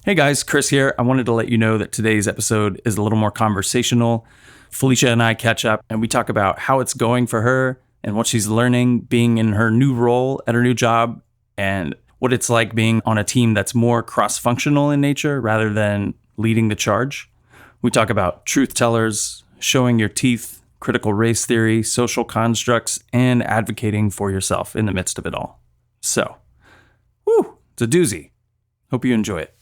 Hey guys, Chris here. I wanted to let you know that today's episode is a little more conversational. Felicia and I catch up and we talk about how it's going for her and what she's learning being in her new role at her new job and what it's like being on a team that's more cross-functional in nature rather than leading the charge. We talk about truth tellers, showing your teeth, critical race theory, social constructs, and advocating for yourself in the midst of it all. So, it's a doozy. Hope you enjoy it.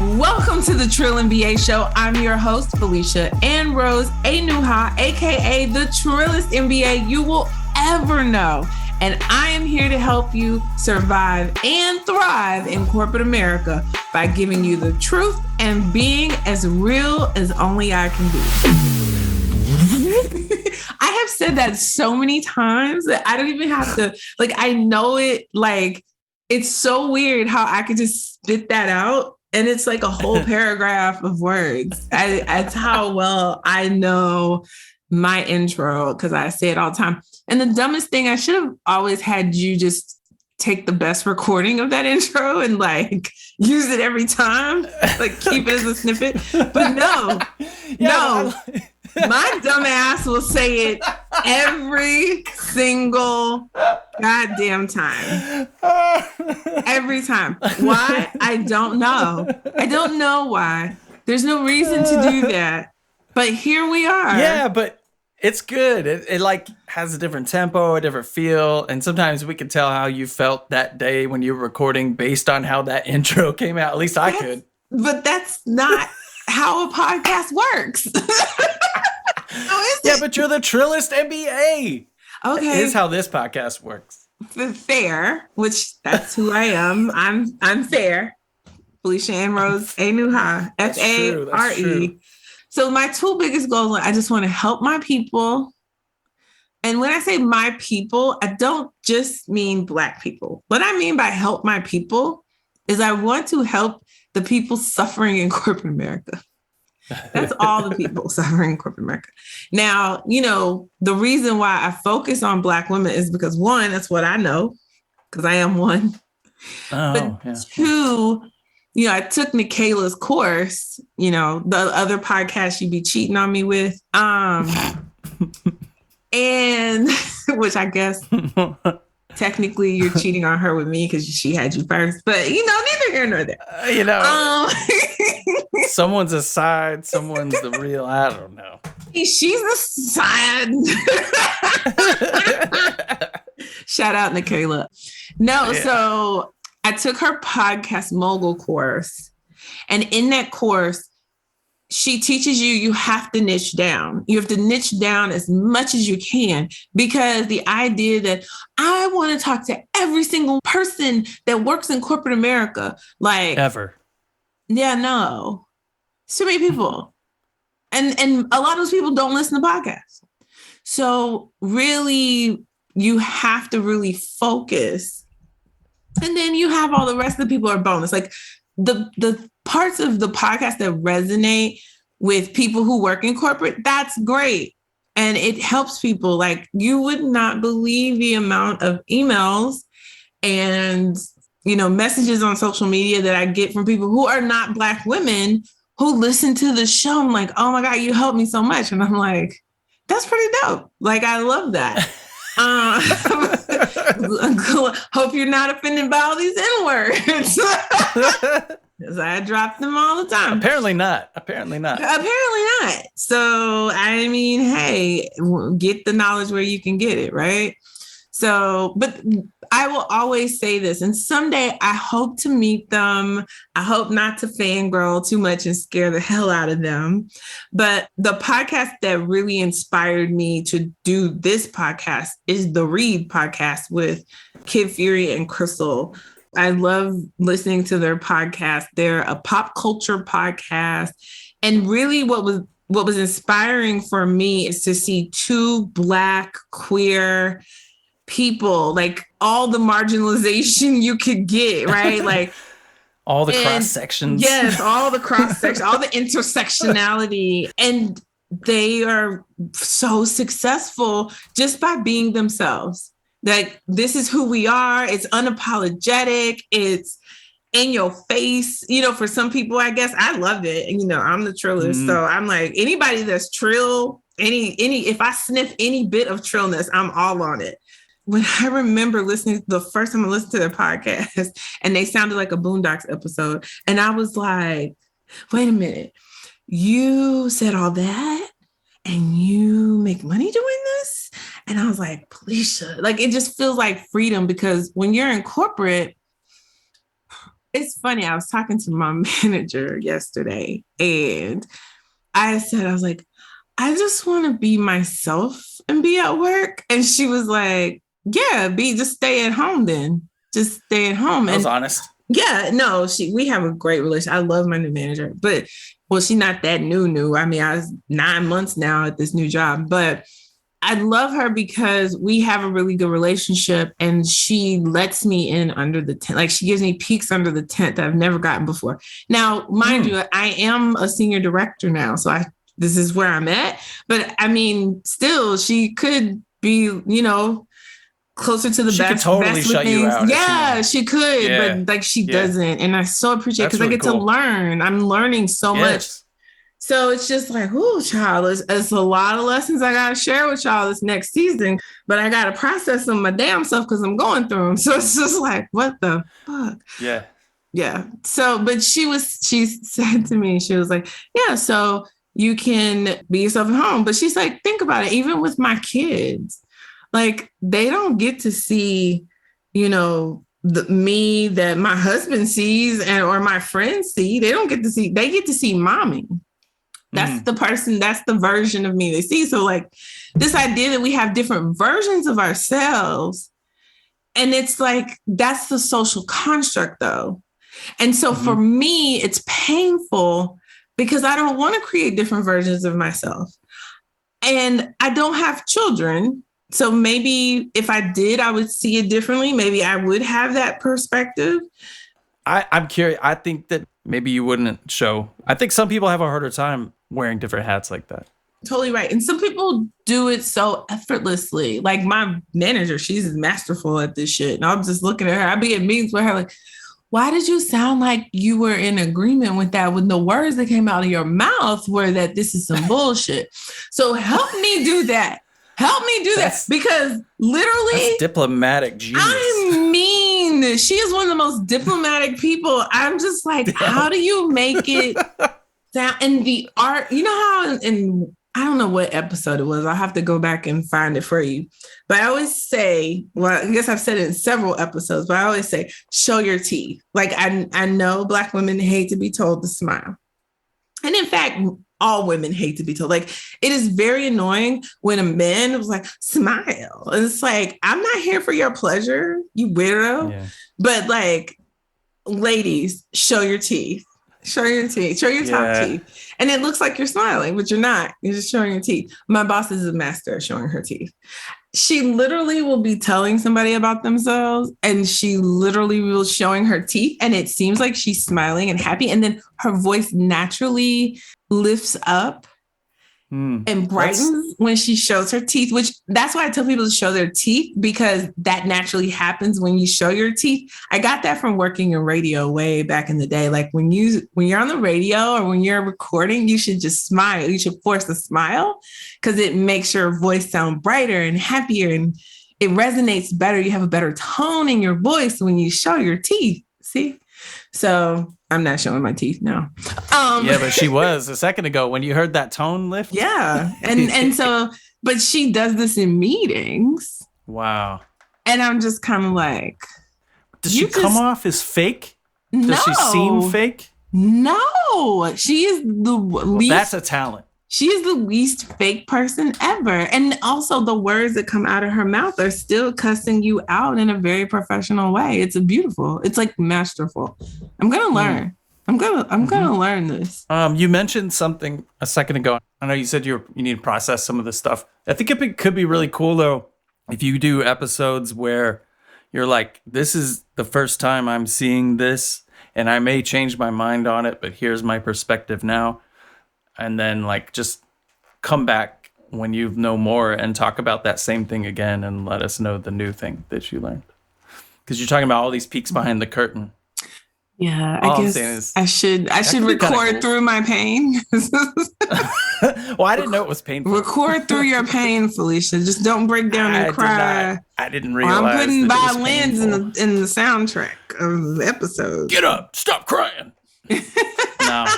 Welcome to the Trill MBA show. I'm your host, Felicia Ann Rose Anuha, aka the Trillest MBA you will ever know. And I am here to help you survive and thrive in corporate America by giving you the truth and being as real as only I can be. I have said that so many times that I don't even have to, I know it, it's so weird how I could just spit that out. And it's like a whole paragraph of words. That's how well I know my intro, because I say it all the time. And the dumbest thing, I should have always had you just take the best recording of that intro and use it every time, keep it as a snippet. But no. My dumb ass will say it every single goddamn time. Every time. Why? I don't know. I don't know why. There's no reason to do that. But here we are. Yeah, but it's good. It has a different tempo, a different feel. And sometimes we can tell how you felt that day when you were recording based on how that intro came out. At least I could. But that's not how a podcast works. Yeah, but you're the Trillest MBA. Okay. That is how this podcast works. Fair, which that's who I am. I'm fair. Felicia Ann Rose Anuha, F-A-R-E. So my two biggest goals are I just want to help my people. And when I say my people, I don't just mean Black people. What I mean by help my people is I want to help the people suffering in corporate America. That's all the people suffering in corporate America. Now, the reason why I focus on Black women is because one, that's what I know, because I am one. But two, I took Nikayla's course, the other podcast you'd be cheating on me with. And which I guess technically you're cheating on her with me because she had you first. But, neither here nor there. Someone's a side, someone's the real, I don't know. She's the side. Shout out Nikayla. So I took her podcast mogul course. And in that course, she teaches you have to niche down. You have to niche down as much as you can, because the idea that I want to talk to every single person that works in corporate America, ever. Yeah, no. Too many people. And a lot of those people don't listen to podcasts. So really, you have to really focus. And then you have all the rest of the people are bonus. The parts of the podcast that resonate with people who work in corporate, that's great. And it helps people. You would not believe the amount of emails and, messages on social media that I get from people who are not Black women who listen to the show. I'm like, oh my God, you helped me so much. And I'm like, that's pretty dope. I love that. Hope you're not offended by all these N-words. Because I drop them all the time. Apparently not. So, hey, get the knowledge where you can get it, right? So, but I will always say this, and someday I hope to meet them. I hope not to fangirl too much and scare the hell out of them. But the podcast that really inspired me to do this podcast is the Read podcast with Kid Fury and Crystal. I love listening to their podcast. They're a pop culture podcast. And really what was inspiring for me is to see two Black queer people, all the marginalization you could get, right? All the cross sections. Yes, all the cross sections, all the intersectionality. And they are so successful just by being themselves. Like, this is who we are. It's unapologetic. It's in your face. You know, for some people, I guess I love it. And, you know, I'm the trillist. So I'm like, anybody that's trill, if I sniff any bit of trillness, I'm all on it. When I remember listening, the first time I listened to their podcast, and they sounded like a Boondocks episode. And I was like, wait a minute, you said all that and you make money doing this? And I was like, Felicia, like, it just feels like freedom, because when you're in corporate, it's funny. I was talking to my manager yesterday, and I was like, I just want to be myself and be at work. And she was like, yeah, just stay at home then. Just stay at home. I was honest. Yeah, no, we have a great relationship. I love my new manager, but she's not that new. I mean, I was 9 months now at this new job, but I love her because we have a really good relationship, and she lets me in under the tent. Like, she gives me peeks under the tent that I've never gotten before. Now, mind you, I am a senior director now, so this is where I'm at. But I mean, still, she could be, you know, closer to the she best. Could totally best shut you out. Yeah, she could, but like, she doesn't. And I so appreciate it, because I get to learn. I'm learning so much. So it's just like, oh, child, it's a lot of lessons I got to share with y'all this next season, but I got to process them my damn self because I'm going through them. So it's just like, what the fuck? Yeah. Yeah. So, but she said to me, she was like, yeah, so you can be yourself at home. But she's like, think about it. Even with my kids, like, they don't get to see, you know, me that my husband sees or my friends see. They don't get to see, they get to see mommy. That's the person, that's the version of me they see. So like, this idea that we have different versions of ourselves, and it's like, that's the social construct though. And so for me, it's painful because I don't want to create different versions of myself. And I don't have children. So maybe if I did, I would see it differently. Maybe I would have that perspective. I'm curious. I think that maybe you wouldn't show. I think some people have a harder time wearing different hats like that. Totally right. And some people do it so effortlessly. Like my manager, she's masterful at this shit. And I'm just looking at her. I'd be at meetings with her like, why did you sound like you were in agreement with that when the words that came out of your mouth were that this is some bullshit? So help me do that. Help me do that, because literally, that's diplomatic genius. I mean, she is one of the most diplomatic people. I'm just like, how do you make it sound? And the art, you know how, and I don't know what episode it was. I'll have to go back and find it for you. But I always say, well, I guess I've said it in several episodes, but I always say, show your teeth. Like, I know Black women hate to be told to smile. And in fact, all women hate to be told. Like, it is very annoying when a man was like, smile. And it's like, I'm not here for your pleasure, you weirdo. Yeah. But like, ladies, show your teeth. Show your teeth. Show your top teeth. And it looks like you're smiling, but you're not. You're just showing your teeth. My boss is a master at showing her teeth. She literally will be telling somebody about themselves, and she literally will showing her teeth, and it seems like she's smiling and happy. And then her voice naturally lifts up and brightens when she shows her teeth, which that's why I tell people to show their teeth, because that naturally happens when you show your teeth. I got that from working in radio way back in the day. Like when you're on the radio or when you're recording, you should just smile. You should force a smile because it makes your voice sound brighter and happier, and it resonates better. You have a better tone in your voice when you show your teeth. See? So I'm not showing my teeth now. Yeah, but she was a second ago when you heard that tone lift. Yeah. And so, but she does this in meetings. Wow. And I'm just kind of like, does she come off as fake? No. Does she seem fake? No, she is the least. That's a talent. She is the least fake person ever. And also the words that come out of her mouth are still cussing you out in a very professional way. It's beautiful. It's like masterful. I'm going to learn. I'm going to learn this. You mentioned something a second ago. I know you said you need to process some of this stuff. I think it could be really cool though, if you do episodes where you're like, this is the first time I'm seeing this, and I may change my mind on it, but here's my perspective now. And then like just come back when you know more and talk about that same thing again and let us know the new thing that you learned. Because you're talking about all these peeks behind the curtain. Yeah, I guess I should record through my pain. Well, I didn't know it was painful. Record through your pain, Felicia. Just don't break down and cry. I didn't realize. I'm putting violins in the soundtrack of the episode. Get up! Stop crying. No, I'm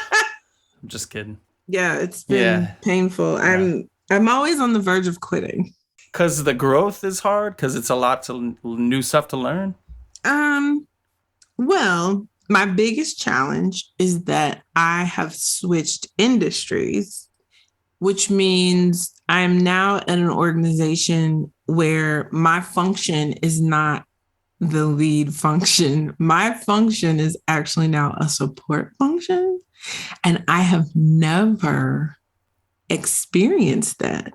just kidding. Yeah, it's been painful. Yeah. I'm always on the verge of quitting. Because the growth is hard. Because it's a lot to new stuff to learn. Well, my biggest challenge is that I have switched industries, which means I'm now at an organization where my function is not the lead function. My function is actually now a support function. And I have never experienced that.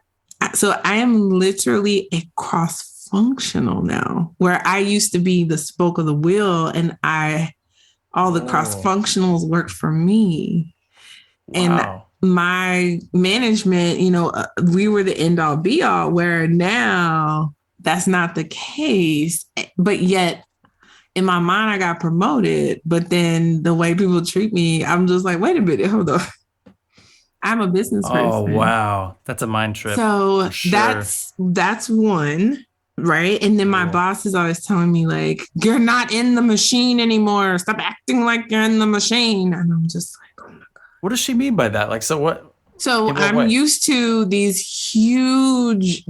So I am literally a cross-functional now, where I used to be the spoke of the wheel and all the cross-functionals work for me. Wow. And my management, we were the end all be all, where now that's not the case. But yet in my mind, I got promoted. But then the way people treat me, I'm just like, wait a minute, hold on. I'm a business person. Oh, wow. That's a mind trip. So that's one. Right. And then my boss is always telling me, like, you're not in the machine anymore. Stop acting like you're in the machine. And I'm just like, oh my God. What does she mean by that? Like, so what? So I'm used to these huge,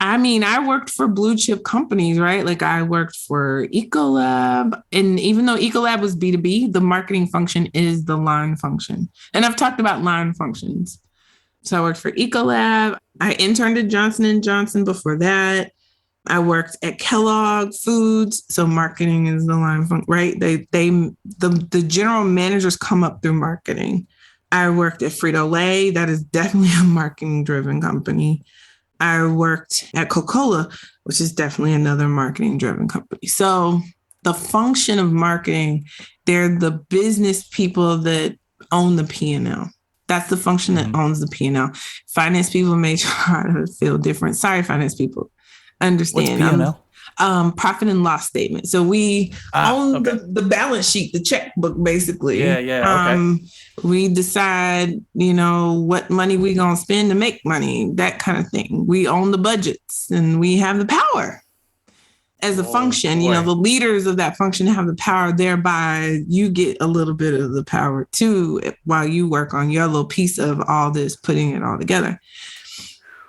I worked for blue chip companies, right? Like I worked for Ecolab. And even though Ecolab was B2B, the marketing function is the line function. And I've talked about line functions. So I worked for Ecolab. I interned at Johnson & Johnson before that. I worked at Kellogg Foods. So marketing is the line function, right? The general managers come up through marketing. I worked at Frito-Lay. That is definitely a marketing driven company. I worked at Coca-Cola, which is definitely another marketing driven company. So the function of marketing, they're the business people that own the P&L. That's the function that owns the P&L. Finance people may try to feel different. Sorry, finance people. Understand. What's P&L? Profit and loss statement. So we own the balance sheet, the checkbook, basically. Yeah. Okay. We decide, what money we gonna spend to make money, that kind of thing. We own the budgets and we have the power as a function. Boy. The leaders of that function have the power. Thereby, you get a little bit of the power too while you work on your little piece of all this, putting it all together.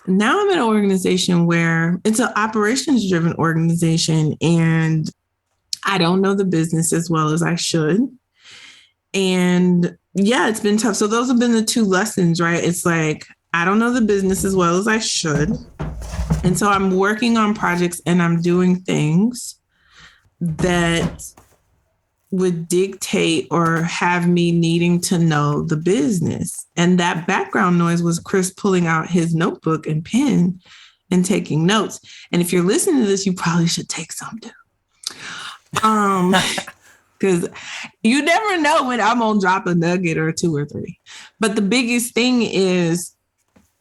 Now I'm in an organization where it's an operations-driven organization, and I don't know the business as well as I should. And yeah, it's been tough. So those have been the two lessons, right? It's like, I don't know the business as well as I should. And so I'm working on projects and I'm doing things that would dictate or have me needing to know the business. And that background noise was Chris pulling out his notebook and pen and taking notes. And if you're listening to this, you probably should take some too. Because you never know when I'm going to drop a nugget or two or three. But the biggest thing is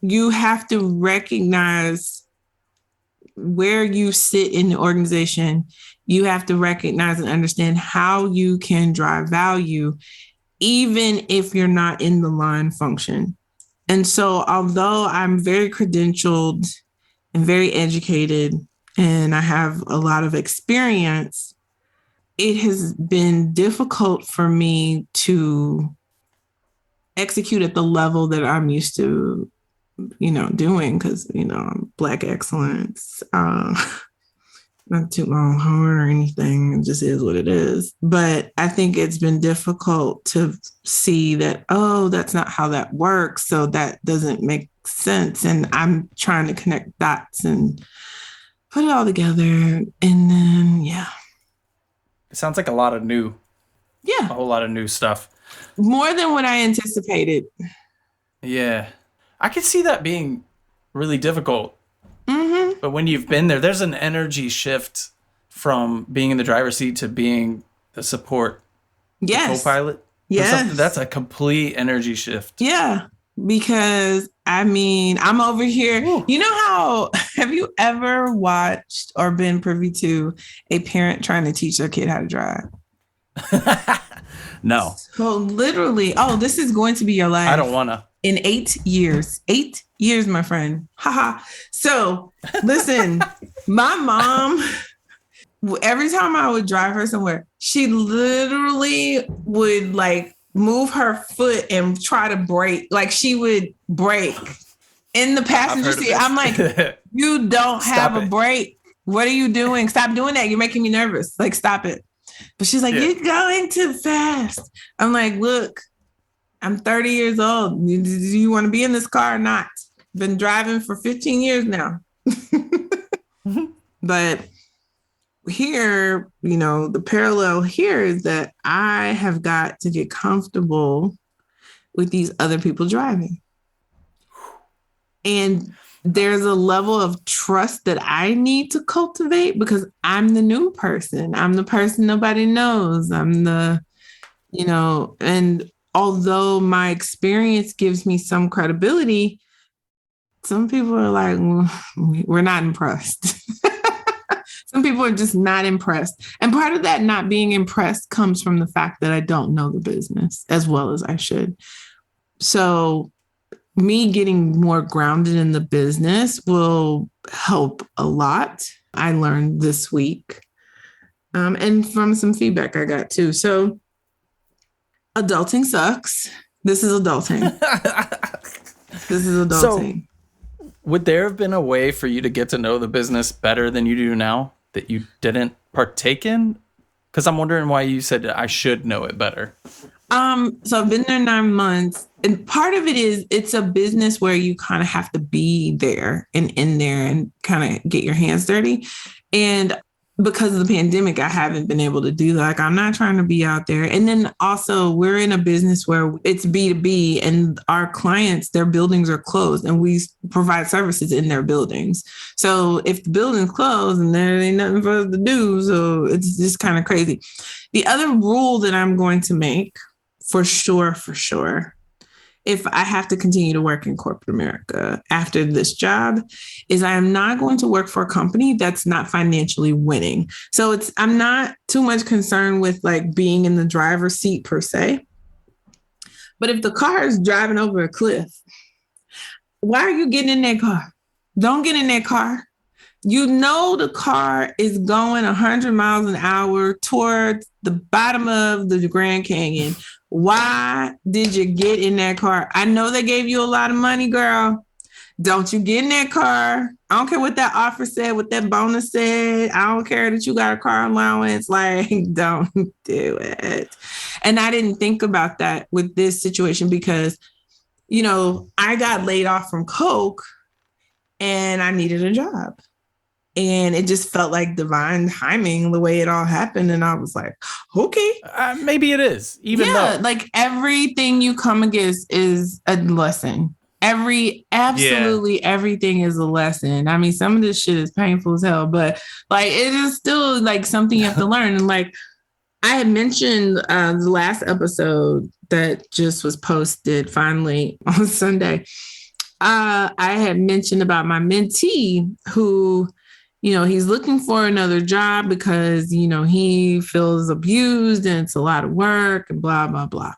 you have to recognize where you sit in the organization. You have to recognize and understand how you can drive value, even if you're not in the line function. And so although I'm very credentialed and very educated and I have a lot of experience, it has been difficult for me to execute at the level that I'm used to, doing, because, I'm Black excellence. Not too long horn or anything. It just is what it is. But I think it's been difficult to see that, that's not how that works. So that doesn't make sense. And I'm trying to connect dots and put it all together. And then, It sounds like a lot of new. Yeah. A whole lot of new stuff. More than what I anticipated. Yeah. I could see that being really difficult. Mm-hmm. But when you've been there, there's an energy shift from being in the driver's seat to being the support, yes, the co-pilot. Yes. That's a complete energy shift. Yeah. because I mean, I'm over here. Ooh. You know how, have you ever watched or been privy to a parent trying to teach their kid how to drive? No. So literally, oh, this is going to be your life. I don't want to. In 8 years. 8 years, my friend. Haha. So listen, my mom, every time I would drive her somewhere, she literally would like move her foot and try to brake. Like she would brake in the passenger seat. I'm like, you don't have a brake. What are you doing? Stop doing that. You're making me nervous. Like, stop it. But she's like, you're going too fast. I'm like, look, I'm 30 years old. Do you want to be in this car or not? Been driving for 15 years now. But here, you know, the parallel here is that I have got to get comfortable with these other people driving. And there's a level of trust that I need to cultivate because I'm the new person. I'm the person nobody knows. I'm the, you know, and although my experience gives me some credibility, some people are like, well, we're not impressed. Some people are just not impressed. And part of that not being impressed comes from the fact that I don't know the business as well as I should. So me getting more grounded in the business will help a lot. I learned this week. And from some feedback I got too. So adulting sucks. This is adulting. This is adulting. So, would there have been a way for you to get to know the business better than you do now that you didn't partake in? Because I'm wondering why you said I should know it better. So I've been there 9 months, and part of it is it's a business where you kind of have to be there and in there and kind of get your hands dirty. And because of the pandemic, I haven't been able to do that. Like, I'm not trying to be out there. And then also we're in a business where it's B2B and our clients, their buildings are closed and we provide services in their buildings. So if the building's closed and there ain't nothing for us to do, so it's just kind of crazy. The other rule that I'm going to make for sure, if I have to continue to work in corporate America after this job, is I am not going to work for a company that's not financially winning. So I'm not too much concerned with like being in the driver's seat per se. But if the car is driving over a cliff, why are you getting in that car? Don't get in that car. You know the car is going 100 miles an hour towards the bottom of the Grand Canyon. Why did you get in that car? I know they gave you a lot of money, girl. Don't you get in that car. I don't care what that offer said, what that bonus said. I don't care that you got a car allowance. Like, don't do it. And I didn't think about that with this situation because, you know, I got laid off from Coke and I needed a job. And it just felt like divine timing the way it all happened. And I was like, okay. Maybe it is. Though. Like everything you come against is a lesson. Absolutely everything is a lesson. I mean, some of this shit is painful as hell, but like it is still like something you have to learn. And like I had mentioned the last episode that just was posted finally on Sunday. I had mentioned about my mentee who, you know, he's looking for another job because, you know, he feels abused and it's a lot of work and blah, blah, blah.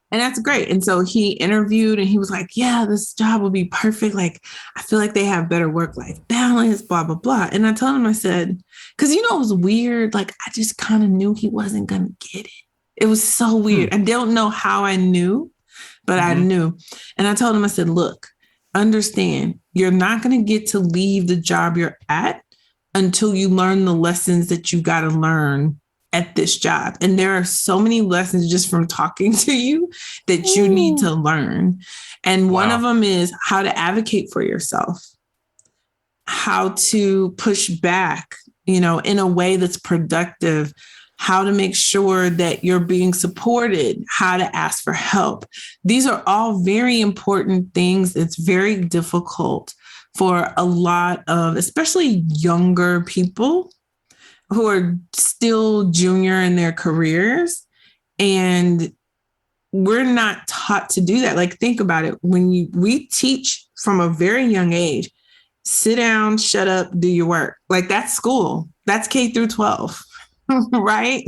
And that's great. And so he interviewed and he was like, yeah, this job would be perfect. Like, I feel like they have better work-life balance, blah, blah, blah. And I told him, I said, because, you know, it was weird. Like, I just kind of knew he wasn't going to get it. It was so weird. I don't know how I knew, but I knew. And I told him, I said, look, understand, you're not going to get to leave the job you're at until you learn the lessons that you got to learn at this job. And there are so many lessons just from talking to you that you need to learn. And one of them is how to advocate for yourself, how to push back, you know, in a way that's productive, how to make sure that you're being supported, how to ask for help. These are all very important things. It's very difficult for a lot of, especially younger people who are still junior in their careers. And we're not taught to do that. Like, think about it. When we teach from a very young age, sit down, shut up, do your work. Like, that's school. That's K through 12. Right?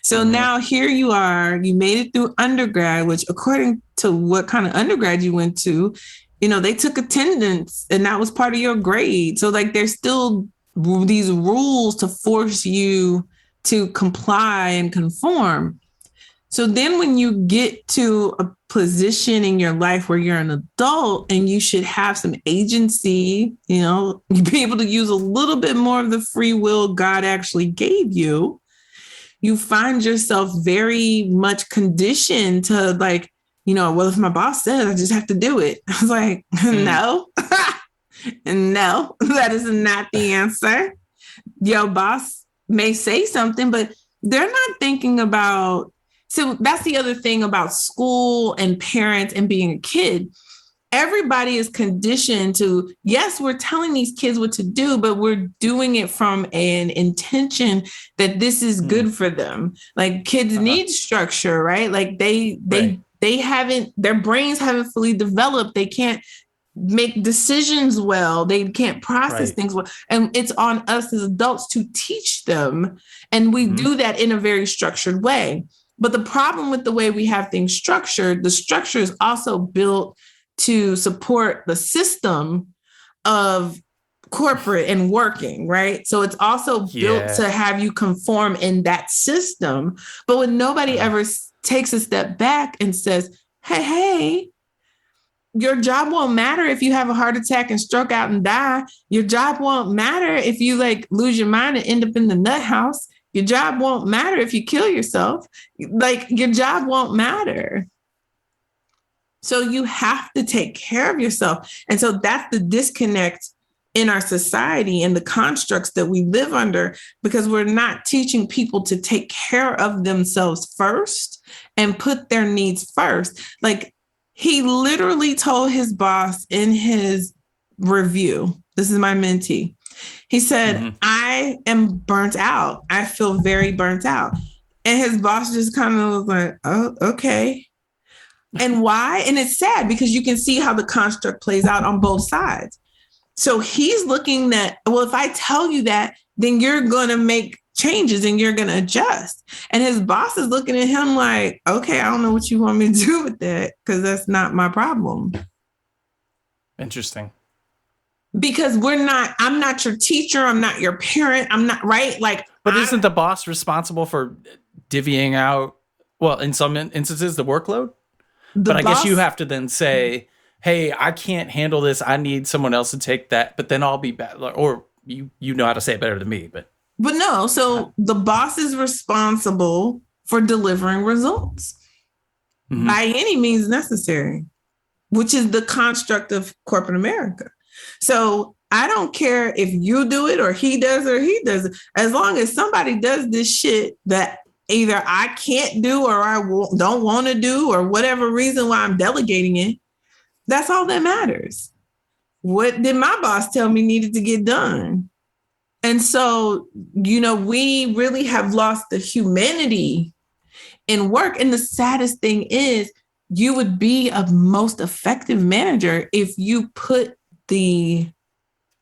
So now here you are, you made it through undergrad, which according to what kind of undergrad you went to, they took attendance and that was part of your grade. So like there's still these rules to force you to comply and conform. So then when you get to a position in your life where you're an adult and you should have some agency, you be able to use a little bit more of the free will God actually gave you, you find yourself very much conditioned to like, well, if my boss says, I just have to do it. I was like, no, no, that is not the answer. Your boss may say something, but they're not thinking about. So that's the other thing about school and parents and being a kid. Everybody is conditioned to, yes, we're telling these kids what to do, but we're doing it from an intention that this is good for them. Like kids need structure, right? Like they haven't, their brains haven't fully developed. They can't make decisions well. They can't process things well. And it's on us as adults to teach them. And we do that in a very structured way. But the problem with the way we have things structured, the structure is also built to support the system of corporate and working, right? So it's also built to have you conform in that system. But when nobody ever takes a step back and says, hey, your job won't matter if you have a heart attack and stroke out and die. Your job won't matter if you like lose your mind and end up in the nut house. Your job won't matter if you kill yourself. Like your job won't matter. So you have to take care of yourself. And so that's the disconnect in our society and the constructs that we live under, because we're not teaching people to take care of themselves first and put their needs first. Like he literally told his boss in his review, this is my mentee, he said, I am burnt out. I feel very burnt out. And his boss just kind of was like, oh, okay. And why? And it's sad because you can see how the construct plays out on both sides. So he's looking at, well, if I tell you that, then you're going to make changes and you're going to adjust. And his boss is looking at him like, okay, I don't know what you want me to do with that because that's not my problem. Interesting. Because I'm not your teacher. I'm not your parent. I'm not, right? Like, but isn't the boss responsible for divvying out, well, in some instances, the workload? But I guess you have to then say, hey, I can't handle this. I need someone else to take that, but then I'll be bad. Or you know how to say it better than me, but no. So the boss is responsible for delivering results by any means necessary, which is the construct of corporate America. So I don't care if you do it or he does it. As long as somebody does this shit that either I can't do or I don't want to do or whatever reason why I'm delegating it, that's all that matters. What did my boss tell me needed to get done? And so, we really have lost the humanity in work. And the saddest thing is you would be a most effective manager if you put the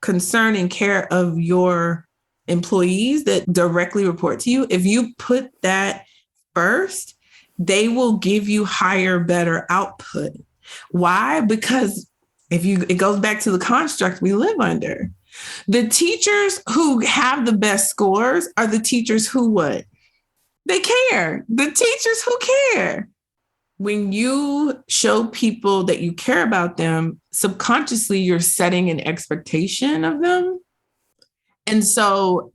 concern and care of your employees that directly report to you. If you put that first, they will give you higher, better output. Why? Because it goes back to the construct we live under. The teachers who have the best scores are the teachers who what? They care. The teachers who care. When you show people that you care about them, subconsciously you're setting an expectation of them. And so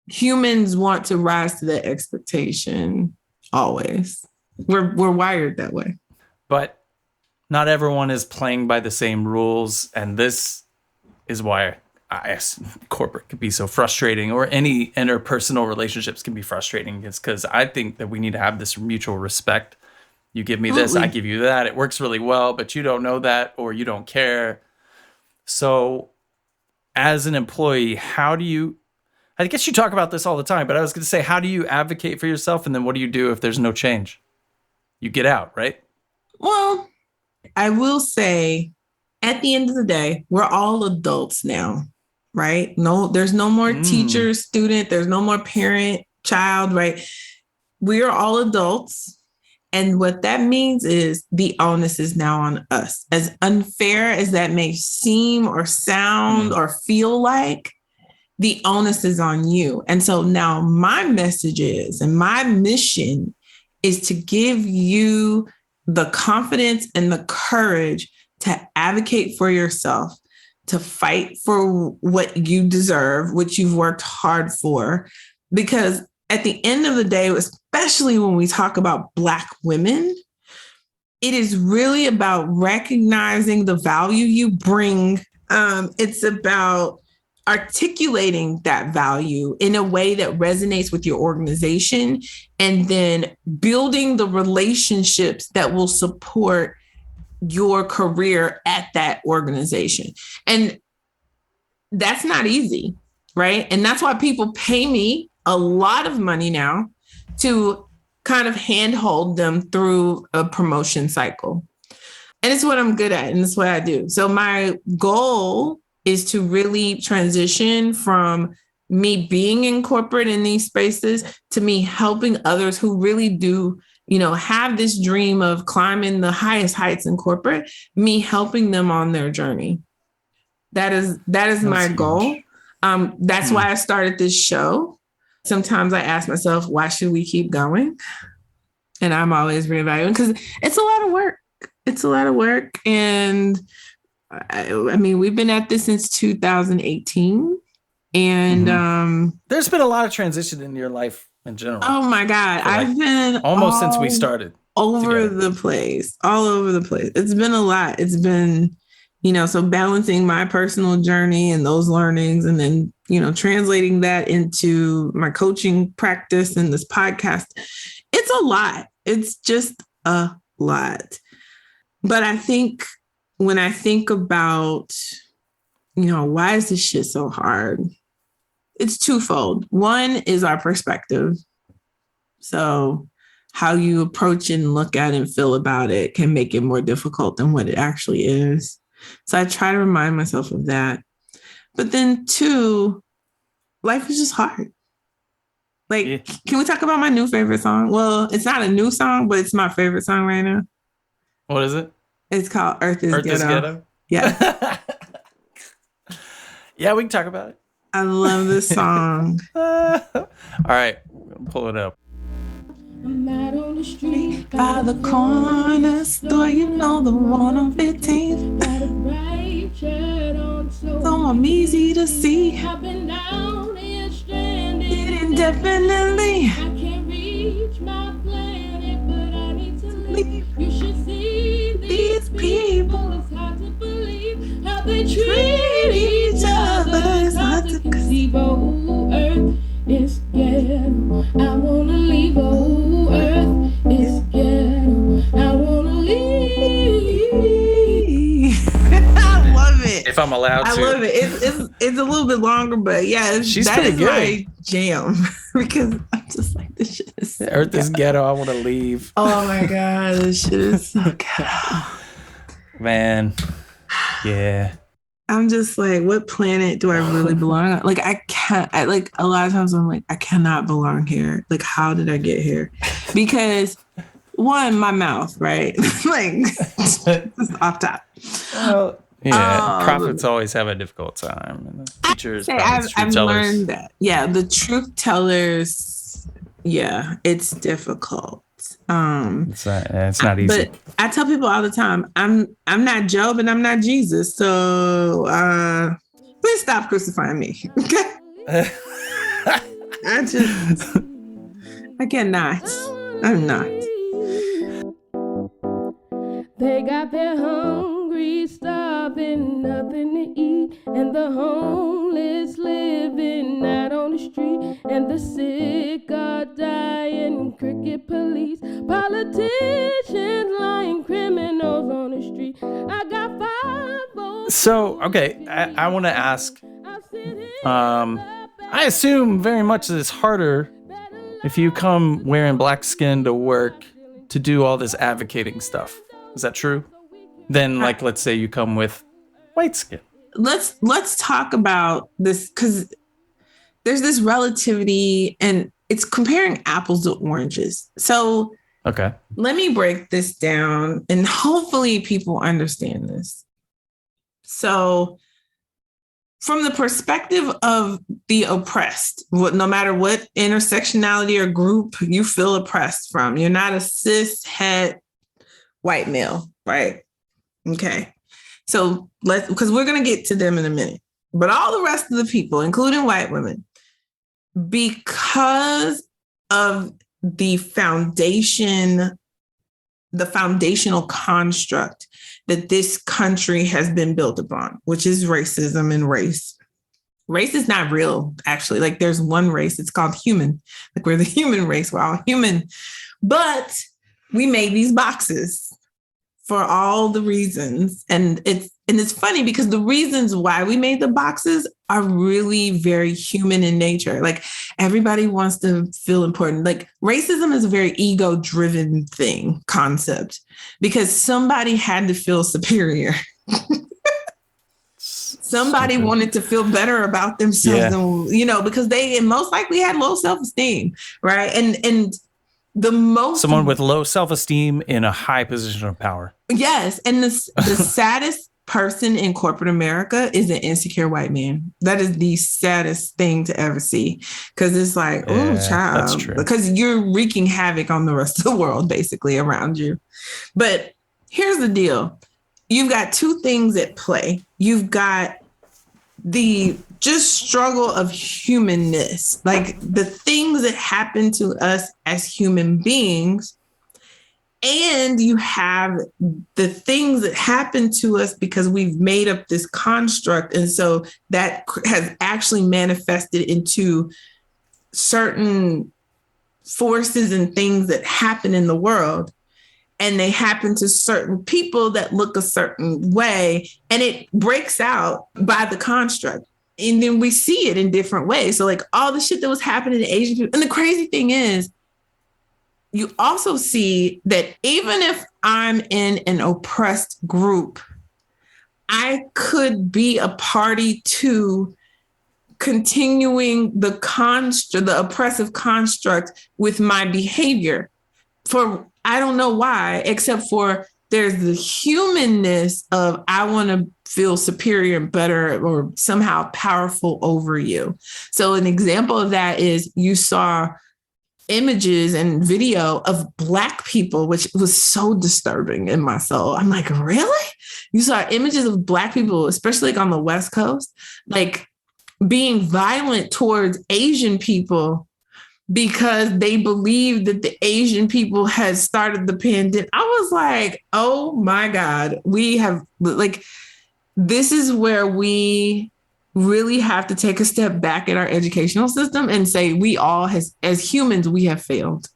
humans want to rise to that expectation always. We're wired that way. But not everyone is playing by the same rules. And this is why corporate can be so frustrating, or any interpersonal relationships can be frustrating. It's because I think that we need to have this mutual respect. You give me this, I give you that. It works really well, but you don't know that, or you don't care. So as an employee, I guess you talk about this all the time, but I was going to say, how do you advocate for yourself? And then what do you do if there's no change? you get out, right? Well, I will say at the end of the day, we're all adults now, right? No, there's no more teacher, student, there's no more parent, child, right? We are all adults. And what that means is the onus is now on us. As unfair as that may seem or sound or feel like, the onus is on you. And so now my message is, and my mission is to give you the confidence and the courage to advocate for yourself, to fight for what you deserve, what you've worked hard for. Because at the end of the day, especially when we talk about Black women, it is really about recognizing the value you bring. It's about articulating that value in a way that resonates with your organization, and then building the relationships that will support your career at that organization. And that's not easy, right? And that's why people pay me a lot of money now to kind of handhold them through a promotion cycle. And it's what I'm good at, and it's what I do. So my goal is to really transition from me being in corporate in these spaces to me helping others who really do, have this dream of climbing the highest heights in corporate, me helping them on their journey. That's my goal. That's why I started this show. Sometimes I ask myself, why should we keep going? And I'm always reevaluating because it's a lot of work. It's a lot of work. And I mean, we've been at this since 2018. And there's been a lot of transition in your life in general. Oh my God. I've been almost since we started. All over the place. It's been a lot. It's been, so balancing my personal journey and those learnings, and then, translating that into my coaching practice and this podcast. It's a lot. It's just a lot. But I think when I think about, why is this shit so hard? It's twofold. One is our perspective. So how you approach and look at and feel about it can make it more difficult than what it actually is. So I try to remind myself of that. But then two, life is just hard. Can we talk about my new favorite song? Well, it's not a new song, but it's my favorite song right now. What is it? It's called Earth is Ghetto. Yeah. Yeah, we can talk about it. I love this song. All right, pull it up. I'm out on the street by the corner store, the one on 15th. Got a bright shirt on, so I'm easy to see. I've been down here stranded indefinitely. I can't reach my planet, but I need to leave. You should see these people. It's hard to believe how they treat each other. It's hard to conceive. Oh, Earth is ghetto. I wanna leave. Oh, Earth is ghetto. I wanna leave. I love it. If I'm allowed to. I love it. It's a little bit longer, but yeah, she's that pretty is good. My jam because I'm just like, this shit is so Earth is ghetto. I want to leave. Oh my God, this shit is so ghetto. Man, yeah. I'm just like, what planet do I really belong on? Like, a lot of times I'm like, I cannot belong here. Like, how did I get here? Because one, my mouth, right? Like, just off top. Well, yeah, prophets always have a difficult time. And the teachers, I've learned that. Yeah, the truth tellers, yeah, it's difficult. It's not easy. But I tell people all the time, I'm not Job and I'm not Jesus. So please stop crucifying me. Okay. I cannot. I'm not. They got their hungry, starving, nothing to eat, and the homeless living out on the street, and the sick are dying, cricket police, politicians lying, criminals on the street. I got 5. So, okay, I want to ask, I assume very much that it's harder if you come wearing black skin to work to do all this advocating stuff. Is that true? Then, like, let's say you come with white skin. Let's talk about this, because there's this relativity and it's comparing apples to oranges. So okay, let me break this down and hopefully people understand this. So from the perspective of the oppressed, no matter what intersectionality or group you feel oppressed from, you're not a cis het white male, right? Okay. So because we're going to get to them in a minute, but all the rest of the people, including white women, because of the foundational construct that this country has been built upon, which is racism and race. Race is not real, actually. Like, there's one race, it's called human. Like, we're the human race, we're all human. But we made these boxes for all the reasons. And it's funny because the reasons why we made the boxes are really very human in nature. Like, everybody wants to feel important. Like, racism is a very ego-driven concept, because somebody had to feel superior. Somebody wanted to feel better about themselves, and, because they most likely had low self-esteem, right? And someone with low self-esteem in a high position of power. Yes, and the saddest person in corporate America is an insecure white man. That is the saddest thing to ever see, because it's like, oh, child, that's true. Because you're wreaking havoc on the rest of the world, basically, around you. But here's the deal. You've got two things at play. You've got the just struggle of humanness, like the things that happen to us as human beings. And you have the things that happen to us because we've made up this construct. And so that has actually manifested into certain forces and things that happen in the world. And they happen to certain people that look a certain way, and it breaks out by the construct. And then we see it in different ways. So, like, all the shit that was happening to Asian people. And the crazy thing is, you also see that even if I'm in an oppressed group, I could be a party to continuing the oppressive construct with my behavior. For I don't know why, except for there's the humanness of I want to feel superior and better or somehow powerful over you. So an example of that is you saw images and video of Black people, which was so disturbing in my soul. I'm like, really? You saw images of Black people, especially like on the West Coast, like being violent towards Asian people because they believed that the Asian people had started the pandemic. I was like, oh my God, we have, like, this is where we really have to take a step back in our educational system and say we all, as humans, we have failed.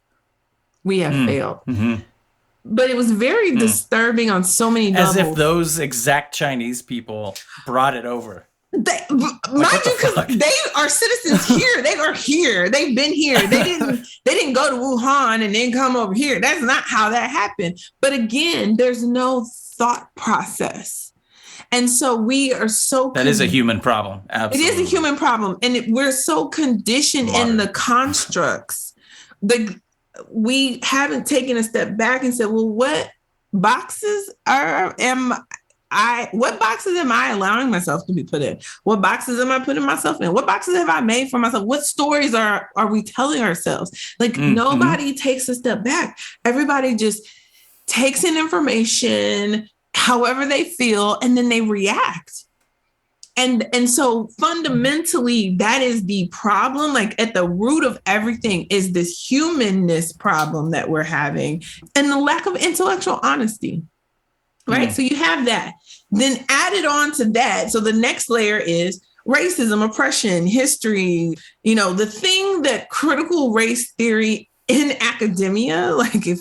We have failed. Mm-hmm. But it was very disturbing on so many levels. As if those exact Chinese people brought it over. Mind you, because they are citizens here. They are here. They've been here. They didn't go to Wuhan and then come over here. That's not how that happened. But again, there's no thought process. And so we are so... That is a human problem. Absolutely. It is a human problem. And we're so conditioned in the constructs. We haven't taken a step back and said, well, what boxes what boxes am I allowing myself to be put in? What boxes am I putting myself in? What boxes have I made for myself? What stories are we telling ourselves? Like, nobody takes a step back. Everybody just takes in information however they feel, and then they react. And so fundamentally, that is the problem. Like, at the root of everything is this humanness problem that we're having and the lack of intellectual honesty. Right. So you have that. Then added on to that. So the next layer is racism, oppression, history, the thing that critical race theory in academia, like, if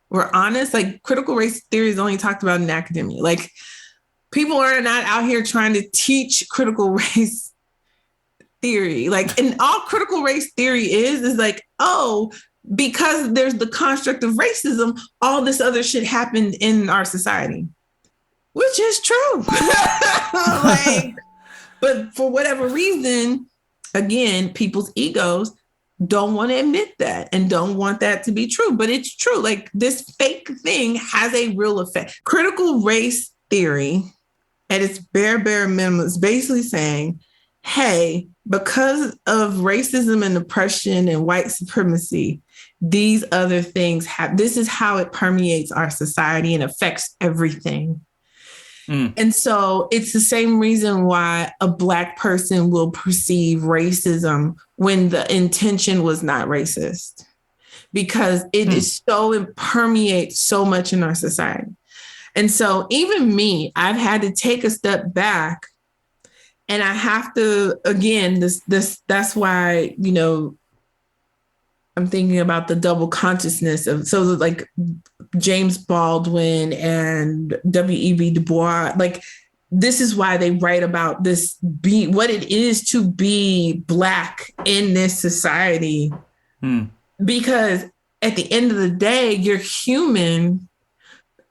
we're honest, like, critical race theory is only talked about in academia. Like, people are not out here trying to teach critical race theory. Like, and all critical race theory is like, oh, because there's the construct of racism, all this other shit happened in our society, which is true. Like, but for whatever reason, again, people's egos don't want to admit that and don't want that to be true. But it's true. Like, this fake thing has a real effect. Critical race theory, at its bare minimum, is basically saying, hey, because of racism and oppression and white supremacy, these other things this is how it permeates our society and affects everything. And so it's the same reason why a Black person will perceive racism when the intention was not racist, because it permeates so much in our society. And so even me, I've had to take a step back, and I have to, again, that's why, you know, I'm thinking about the double consciousness of, so like James Baldwin and W.E.B. Du Bois, like, this is why they write about this, what it is to be Black in this society. Because at the end of the day, you're human,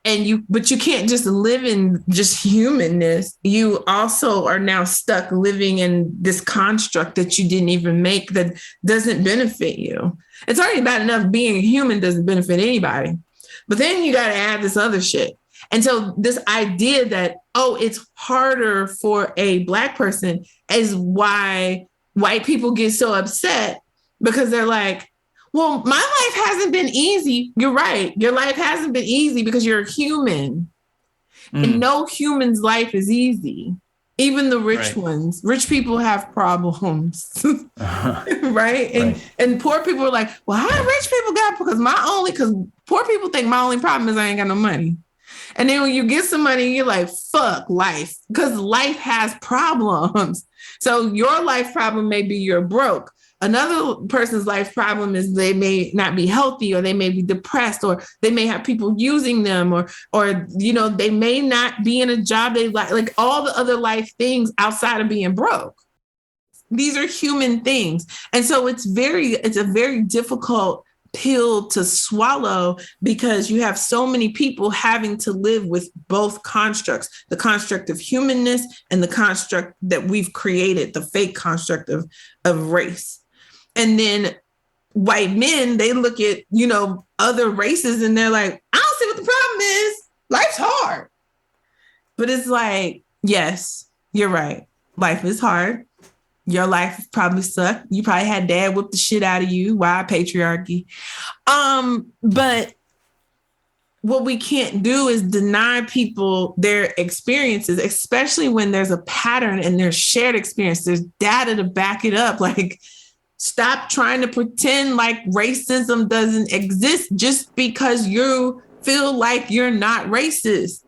but you can't just live in just humanness. You also are now stuck living in this construct that you didn't even make, that doesn't benefit you. It's already bad enough being a human doesn't benefit anybody, but then you got to add this other shit. And so this idea that, oh, it's harder for a Black person is why white people get so upset, because they're like, well, my life hasn't been easy. You're right. Your life hasn't been easy because you're a human. And no human's life is easy. Even the rich ones. Rich people have problems. Right? And poor people are like, well, how do rich people got? Because poor people think my only problem is I ain't got no money. And then when you get some money, you're like, fuck life. Because life has problems. So your life problem may be you're broke. Another person's life problem is they may not be healthy, or they may be depressed, or they may have people using them, or you know, they may not be in a job they like all the other life things outside of being broke. These are human things. And so it's a very difficult pill to swallow, because you have so many people having to live with both constructs, the construct of humanness and the construct that we've created, the fake construct of race. And then white men, they look at, you know, other races and they're like, I don't see what the problem is. Life's hard. But it's like, yes, you're right. Life is hard. Your life probably sucked. You probably had dad whip the shit out of you. Why patriarchy? But what we can't do is deny people their experiences, especially when there's a pattern and there's shared experience. There's data to back it up. Like, stop trying to pretend like racism doesn't exist just because you feel like you're not racist.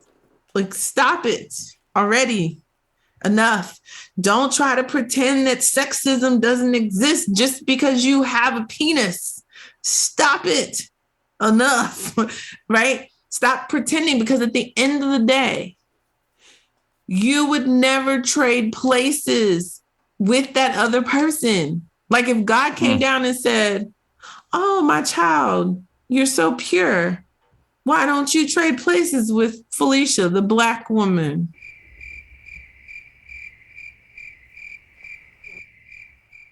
Like, stop it already. Enough. Don't try to pretend that sexism doesn't exist just because you have a penis. Stop it. Enough. Right? Stop pretending, because at the end of the day, you would never trade places with that other person. Like, if God came down and said, oh, my child, you're so pure. Why don't you trade places with Felicia, the Black woman?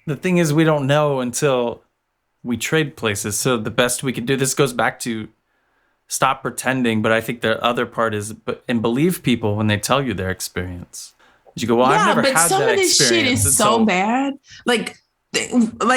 The thing is, we don't know until we trade places. So the best we can do, this goes back to stop pretending. But I think the other part is, and believe people when they tell you their experience. You go, well, I've never had that experience. Yeah, but some of this shit is so bad. Like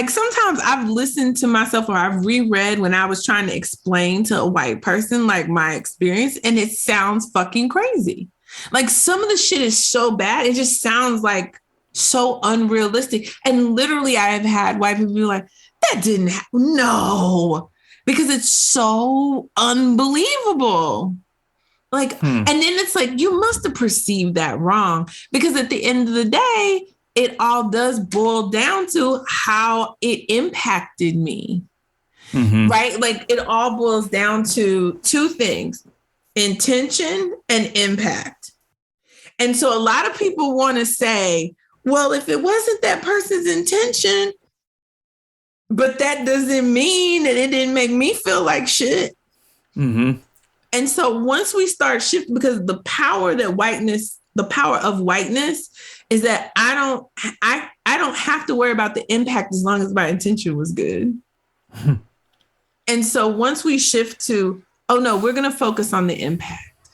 sometimes I've listened to myself, or I've reread when I was trying to explain to a white person like my experience, and it sounds fucking crazy. Like, some of the shit is so bad, it just sounds like so unrealistic. And literally, I have had white people be like, that didn't happen. No, because it's so unbelievable. Like, and then it's like, you must have perceived that wrong, because at the end of the day, it all does boil down to how it impacted me, right? Like, it all boils down to two things: intention and impact. And so a lot of people want to say, well, if it wasn't that person's intention, But that doesn't mean that it didn't make me feel like shit. Mm-hmm. And so once we start shifting, because the power of whiteness is that I don't have to worry about the impact as long as my intention was good. And so once we shift to, oh no, we're going to focus on the impact.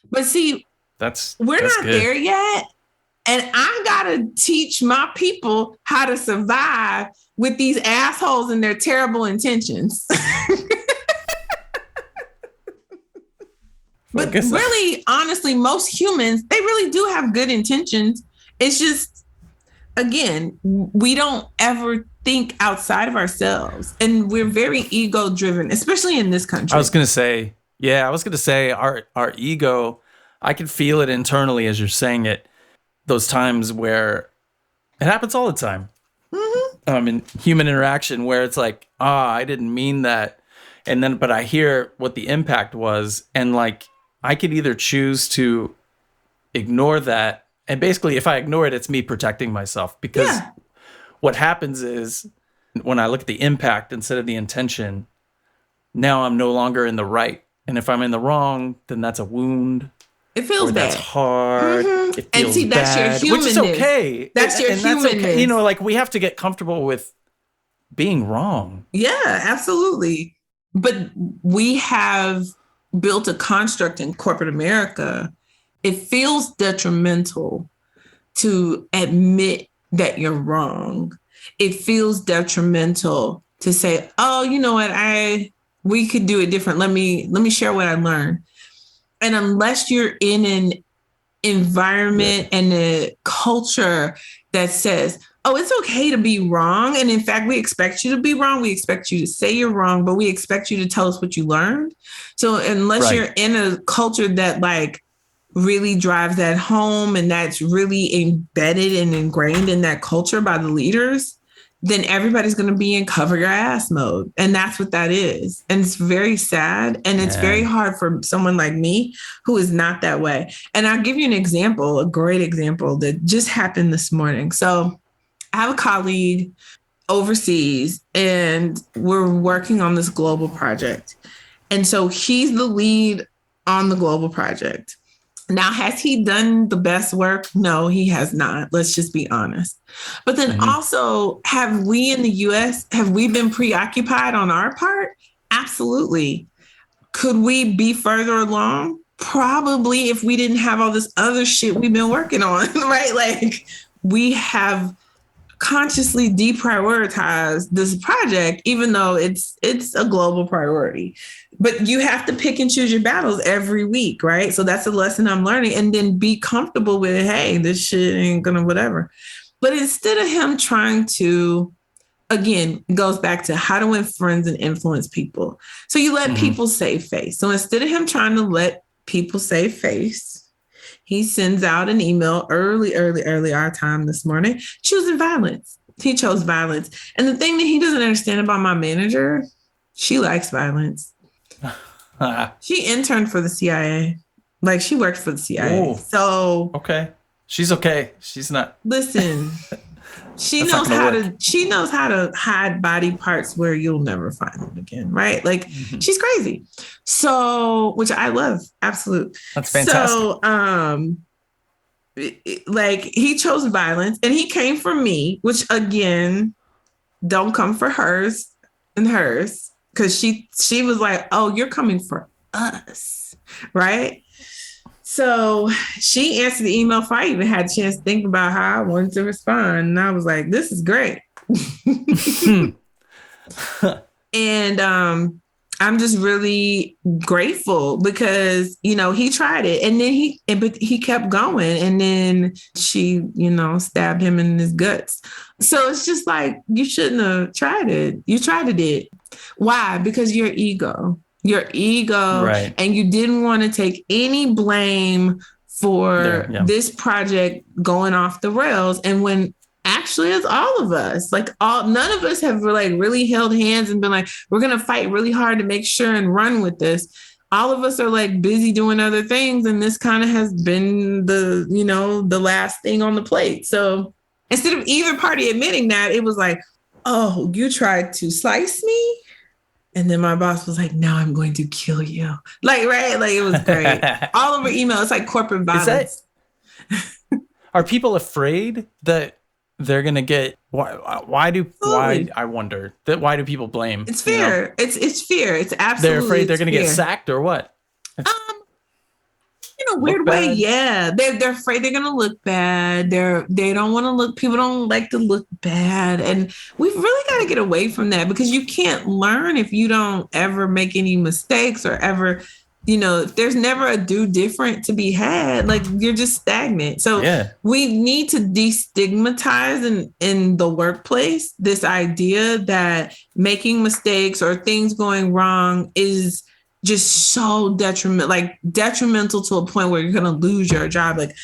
But see, we're not good there yet. And I got to teach my people how to survive with these assholes and their terrible intentions. But really, honestly, most humans, they really do have good intentions. It's just, again, we don't ever think outside of ourselves. And we're very ego driven, especially in this country. I was going to say our ego, I can feel it internally as you're saying it. Those times where it happens all the time. Mm-hmm. In human interaction where it's like, I didn't mean that. And then, but I hear what the impact was. And like, I could either choose to ignore that. And basically, if I ignore it, it's me protecting myself. Because what happens is when I look at the impact instead of the intention, now I'm no longer in the right. And if I'm in the wrong, then that's a wound. It feels bad. That's hard. Mm-hmm. It feels and see, that's bad, your humanness. Which is okay. That's your humanness. That's okay. You know, like we have to get comfortable with being wrong. Yeah, absolutely. But we have built a construct in corporate America. It feels detrimental to admit that you're wrong. It feels detrimental to say, oh, you know what, we could do it different. Let me share what I learned. And unless you're in an environment and a culture that says, oh, it's okay to be wrong. And in fact, we expect you to be wrong. We expect you to say you're wrong, but we expect you to tell us what you learned. So unless you're in a culture that like really drives that home and that's really embedded and ingrained in that culture by the leaders, then everybody's going to be in cover your ass mode. And that's what that is. And it's very sad. And it's very hard for someone like me who is not that way. And I'll give you an example, a great example that just happened this morning. So I have a colleague overseas and we're working on this global project. And so he's the lead on the global project. Now, has he done the best work? No, he has not. Let's just be honest. But then also, have we in the US, have we been preoccupied on our part? Absolutely. Could we be further along? Probably, if we didn't have all this other shit we've been working on, right? Like we have consciously deprioritized this project, even though it's a global priority. But you have to pick and choose your battles every week, right? So that's a lesson I'm learning. And then be comfortable with, hey, this shit ain't gonna whatever. But instead of him trying to, again, it goes back to how to win friends and influence people. So you let people save face. So instead of him trying to let people save face, he sends out an email early our time this morning, choosing violence. He chose violence. And the thing that he doesn't understand about my manager, she likes violence. She interned for the CIA. Like she worked for the CIA. Whoa. So okay. She's okay. She's not. Listen, she knows how to hide body parts where you'll never find them again, right? Like she's crazy. So, which I love, absolute. That's fantastic. So, like he chose violence, and he came for me, which again, don't come for hers, because she was like, "Oh, you're coming for us, right?" So she answered the email before I even had a chance to think about how I wanted to respond. And I was like, this is great. And I'm just really grateful because, you know, he tried it and then but he kept going. And then she, you know, stabbed him in his guts. So it's just like, you shouldn't have tried it. You tried it. Why? Because your ego. Right. And you didn't want to take any blame for this project going off the rails. And when actually it's all of us, none of us have like really held hands and been like, we're going to fight really hard to make sure and run with this. All of us are like busy doing other things. And this kind of has been the last thing on the plate. So instead of either party admitting that, it was like, oh, you tried to slice me? And then my boss was like, now I'm going to kill you. Like, right? Like, it was great. All over email. It's like corporate violence. Are people afraid that they're going to get, why I wonder, that why do people blame? It's fear. You know? It's fear. It's absolutely. They're afraid they're going to get sacked or what? In a weird way, yeah. They're afraid they're gonna look bad. They don't want to look. People don't like to look bad, and we've really got to get away from that because you can't learn if you don't ever make any mistakes or ever, if there's never a do different to be had. Like you're just stagnant. So we need to destigmatize in the workplace this idea that making mistakes or things going wrong is just so detrimental to a point where you're going to lose your job. Like,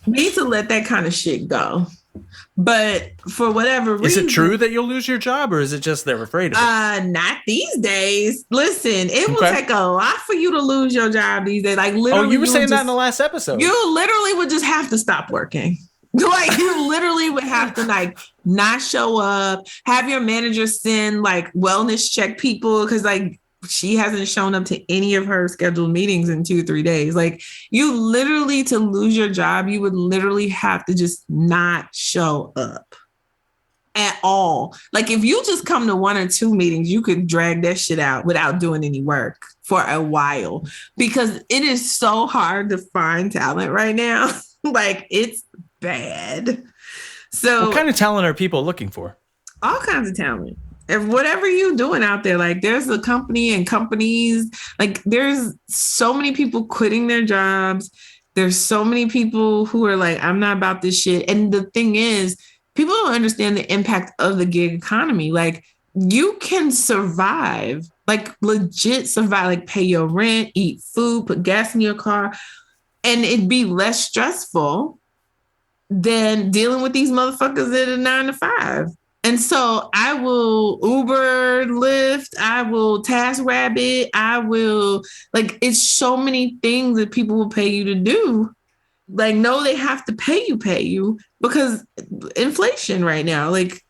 we need to let that kind of shit go. But for whatever reason. Is it true that you'll lose your job or is it just they're afraid of it? Not these days. Listen, it will take a lot for you to lose your job these days. Like, literally. Oh, you were saying that in the last episode. You literally would just have to stop working. Like, you literally would have to, like, not show up, have your manager send, like, wellness check people because, like, she hasn't shown up to any of her scheduled meetings in 2-3 days. Like, you literally, to lose your job, you would literally have to just not show up at all. Like, if you just come to 1 or 2 meetings, you could drag that shit out without doing any work for a while because it is so hard to find talent right now. Like, it's bad. So what kind of talent are people looking for? All kinds of talent. If whatever you're doing out there, like there's a company and companies, like there's so many people quitting their jobs. There's so many people who are like, I'm not about this shit. And the thing is, people don't understand the impact of the gig economy. Like you can survive, like legit survive, like pay your rent, eat food, put gas in your car, and it'd be less stressful than dealing with these motherfuckers at a 9 to 5. And so I will Uber, Lyft, I will TaskRabbit, I will, like, it's so many things that people will pay you to do. Like, no, they have to pay you because inflation right now. Like,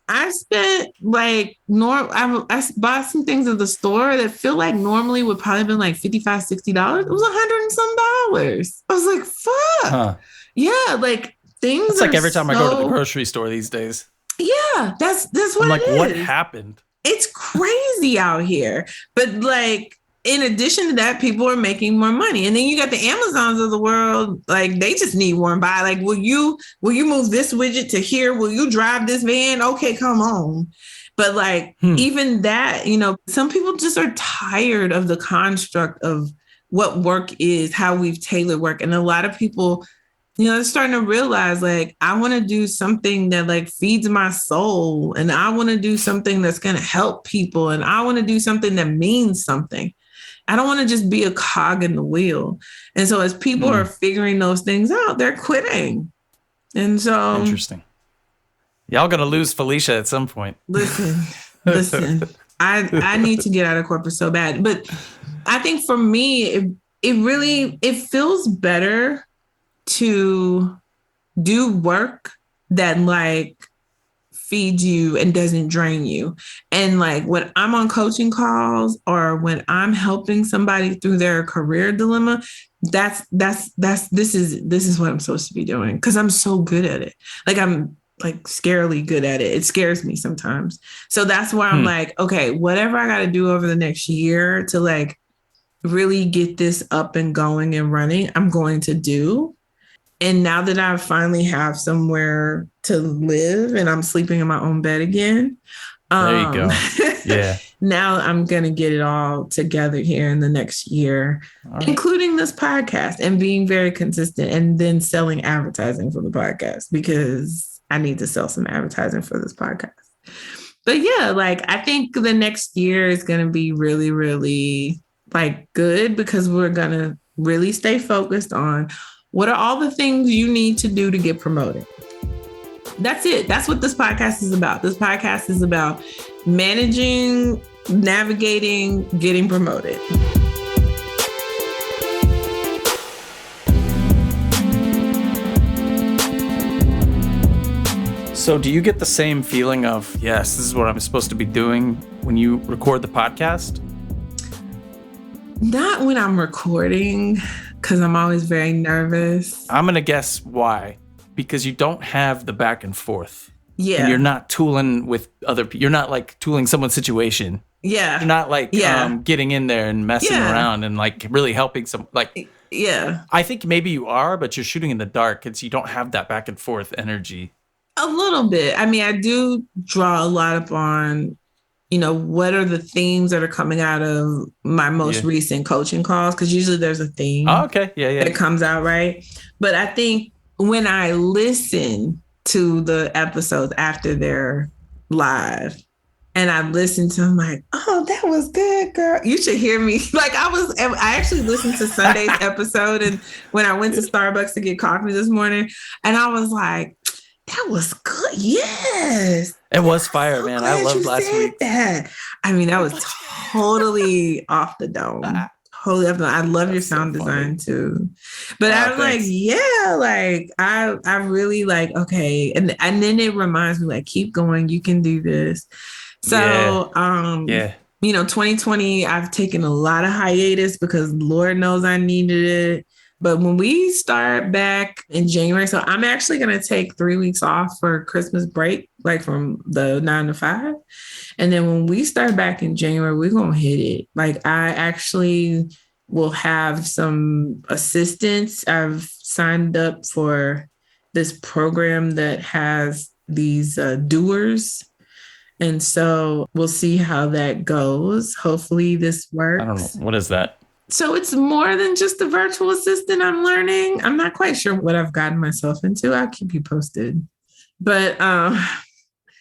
I spent like, I bought some things at the store that feel like normally would probably been like $55, $60. It was $100 and some dollars. I was like, fuck. Huh. Yeah, like things. It's like every time I go to the grocery store these days. Yeah, that's what I'm like, it is. What happened? It's crazy out here. But like, in addition to that, people are making more money. And then you got the Amazons of the world. Like, they just need one buy. Like, will you move this widget to here? Will you drive this van? Okay, come on. But like, even that, some people just are tired of the construct of what work is, how we've tailored work. And a lot of people, they're starting to realize, like, I want to do something that like feeds my soul, and I want to do something that's going to help people, and I want to do something that means something. I don't want to just be a cog in the wheel. And so as people are figuring those things out, they're quitting. And so interesting. Y'all going to lose Felicia at some point. Listen, I need to get out of corporate so bad. But I think for me, it feels better to do work that like feeds you and doesn't drain you. And like when I'm on coaching calls or when I'm helping somebody through their career dilemma, this is what I'm supposed to be doing because I'm so good at it. Like I'm like scarily good at it. It scares me sometimes. So that's why I'm like, okay, whatever I got to do over the next year to like really get this up and going and running, I'm going to do. And now that I finally have somewhere to live and I'm sleeping in my own bed again. There you go. Yeah. Now I'm going to get it all together here in the next year, including this podcast and being very consistent and then selling advertising for the podcast because I need to sell some advertising for this podcast. But yeah, like I think the next year is going to be really, really like good because we're going to really stay focused on what are all the things you need to do to get promoted? That's it. That's what this podcast is about. This podcast is about managing, navigating, getting promoted. So do you get the same feeling of, yes, this is what I'm supposed to be doing when you record the podcast? Not when I'm recording, because I'm always very nervous. I'm going to guess why. Because you don't have the back and forth. Yeah. And you're not tooling with other people. You're not like tooling someone's situation. Yeah. You're not like getting in there and messing around and like really helping some, like. Yeah. I think maybe you are, but you're shooting in the dark. You don't have that back and forth energy. A little bit. I mean, I do draw a lot upon, what are the themes that are coming out of my most recent coaching calls? Because usually there's a theme. Oh, okay. Yeah. That comes out, right? But I think when I listen to the episodes after they're live and I listen to them like, oh, that was good, girl. You should hear me. Like I actually listened to Sunday's episode and when I went to Starbucks to get coffee this morning and I was like, that was good. Yes. It was fire, man. I loved last week. That. I mean, that was totally off the dome. Totally off the dome. I love your sound design too. But I was like, yeah, like I really like, okay. And then it reminds me like, keep going. You can do this. So, 2020, I've taken a lot of hiatus because Lord knows I needed it. But when we start back in January, so I'm actually going to take 3 weeks off for Christmas break, like from the 9 to 5. And then when we start back in January, we're going to hit it. Like I actually will have some assistance. I've signed up for this program that has these doers. And so we'll see how that goes. Hopefully this works. I don't know. What is that? So it's more than just a virtual assistant I'm learning. I'm not quite sure what I've gotten myself into. I'll keep you posted. But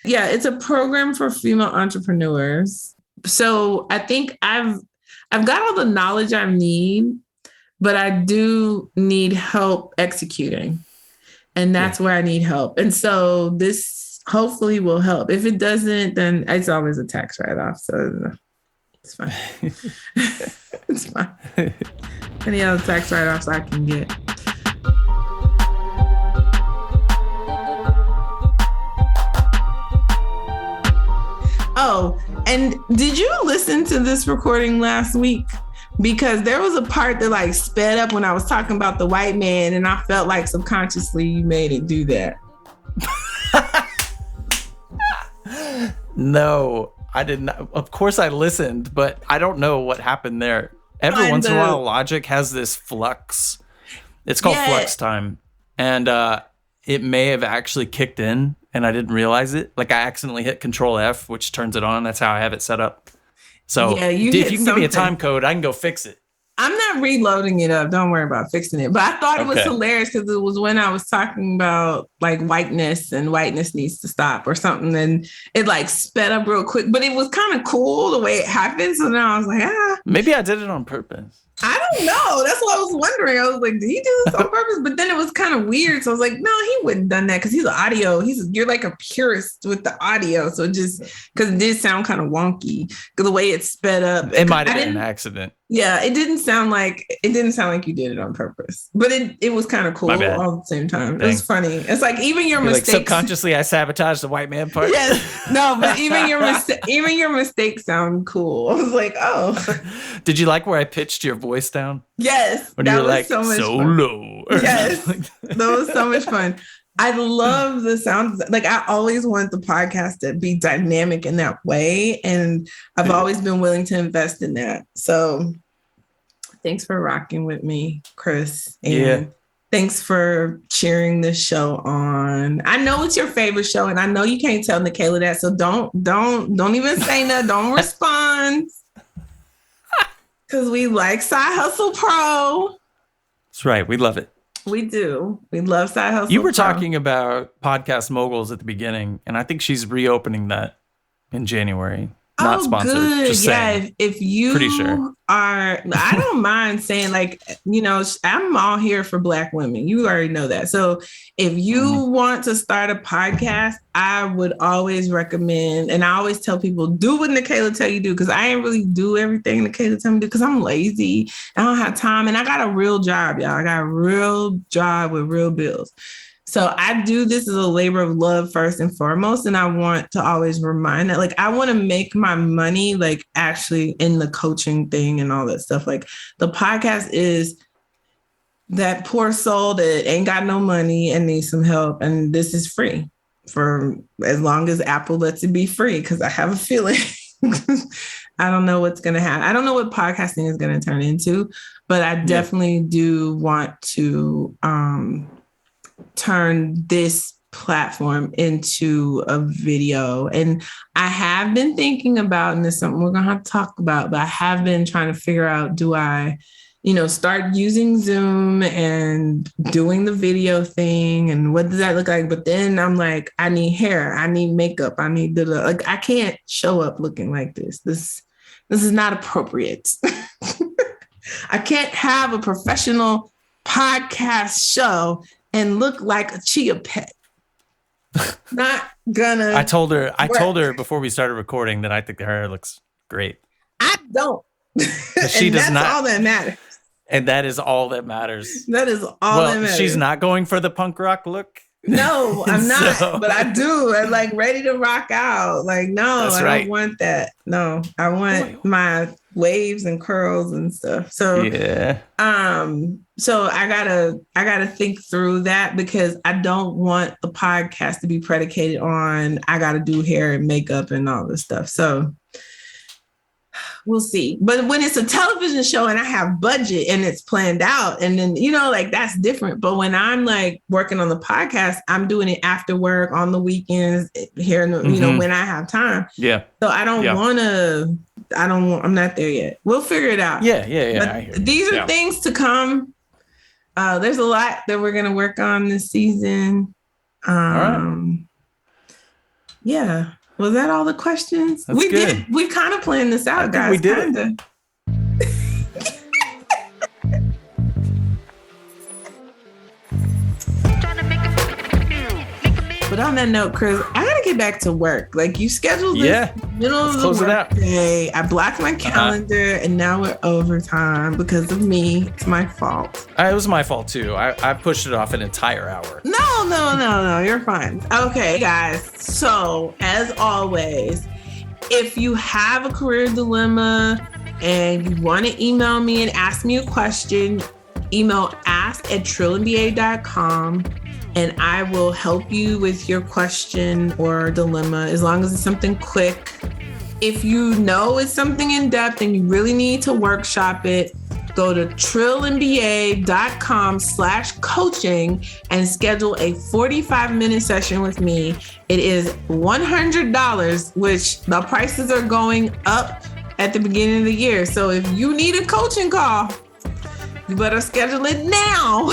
it's a program for female entrepreneurs. So I think I've got all the knowledge I need, but I do need help executing. And that's where I need help. And so this hopefully will help. If it doesn't, then it's always a tax write-off. So it's fine. It's fine. Any other tax write-offs I can get. Oh, and did you listen to this recording last week? Because there was a part that like sped up when I was talking about the white man, and I felt like subconsciously you made it do that. No, I did not. Of course I listened, but I don't know what happened there. Every once in a while, Logic has this flux. It's called flux time. And it may have actually kicked in and I didn't realize it. Like I accidentally hit Control F, which turns it on. That's how I have it set up. So if you can give me a time code, I can go fix it. I'm not reloading it up. Don't worry about fixing it. But I thought it was hilarious because it was when I was talking about like whiteness and whiteness needs to stop or something. And it like sped up real quick. But it was kind of cool the way it happened. So now I was like, maybe I did it on purpose. I don't know. That's what I was wondering. I was like, did he do this on purpose? But then it was kind of weird. So I was like, no, he wouldn't have done that because he's an audio. You're like a purist with the audio. So just because it did sound kind of wonky because the way it sped up. It might have been an accident. Yeah, it didn't sound like you did it on purpose. But it was kind of cool all at the same time. It was funny. It's like even your mistakes. Like subconsciously, I sabotaged the white man part. Yes. No, but even your mistakes sound cool. I was like, oh. Did you like where I pitched your voice down? Yes. When you were like, so low. Yes. That was so much fun. I love the sound. Like I always want the podcast to be dynamic in that way. And I've always been willing to invest in that. So thanks for rocking with me, Chris. And thanks for cheering this show on. I know it's your favorite show and I know you can't tell Nikayla that. So don't even say that. Don't respond. Because we like Side Hustle Pro. That's right. We love it. We do. We love Side Hustle. You were talking about Podcast Moguls at the beginning, and I think she's reopening that in January. Not sponsored. Good. Just saying. If you are, I don't mind saying like, I'm all here for Black women. You already know that. So if you want to start a podcast, I would always recommend, and I always tell people, do what Nikayla tell you do, because I ain't really do everything Nikayla tell me to do because I'm lazy. I don't have time, and I got a real job, y'all. I got a real job with real bills. So I do this as a labor of love first and foremost. And I want to always remind that, like, I want to make my money, like, actually in the coaching thing and all that stuff. Like, the podcast is that poor soul that ain't got no money and needs some help. And this is free for as long as Apple lets it be free, because I have a feeling I don't know what's going to happen. I don't know what podcasting is going to turn into, but I definitely do want to turn this platform into a video. And I have been thinking about, and this is something we're going to have to talk about, but I have been trying to figure out, do I, start using Zoom and doing the video thing, and what does that look like? But then I'm like, I need hair, I need makeup, I need like, I can't show up looking like this. This is not appropriate. I can't have a professional podcast show and look like a chia pet. Not gonna. I told her before we started recording that I think her hair looks great. I don't. She does that's not. All that matters. And that is all that matters. That is all that matters. She's not going for the punk rock look. No, I'm not. But I do. I'm like ready to rock out. Like, no, I don't want that. No, I want my waves and curls and stuff. So yeah. So I gotta think through that, because I don't want the podcast to be predicated on I gotta do hair and makeup and all this stuff. So we'll see. But when it's a television show and I have budget and it's planned out, and then, like, that's different. But when I'm like working on the podcast, I'm doing it after work, on the weekends, here, when I have time. Yeah. So I don't want to, I'm not there yet. We'll figure it out. Yeah. But these are things to come. There's a lot that we're going to work on this season. All right. Yeah. Was that all the questions? That's good. We kind of planned this out, guys. We did. Kinda. But on that note, Chris, I gotta get back to work. Like, you scheduled this middle of the workday. I blocked my calendar, and now we're overtime because of me. It's my fault. It was my fault too. I pushed it off an entire hour. No. You're fine. Okay, guys. So, as always, if you have a career dilemma and you want to email me and ask me a question, email ask@trillandba.com. And I will help you with your question or dilemma, as long as it's something quick. If you know it's something in depth and you really need to workshop it, go to trillandba.com/coaching and schedule a 45-minute session with me. It is $100, which the prices are going up at the beginning of the year. So if you need a coaching call, you better schedule it now.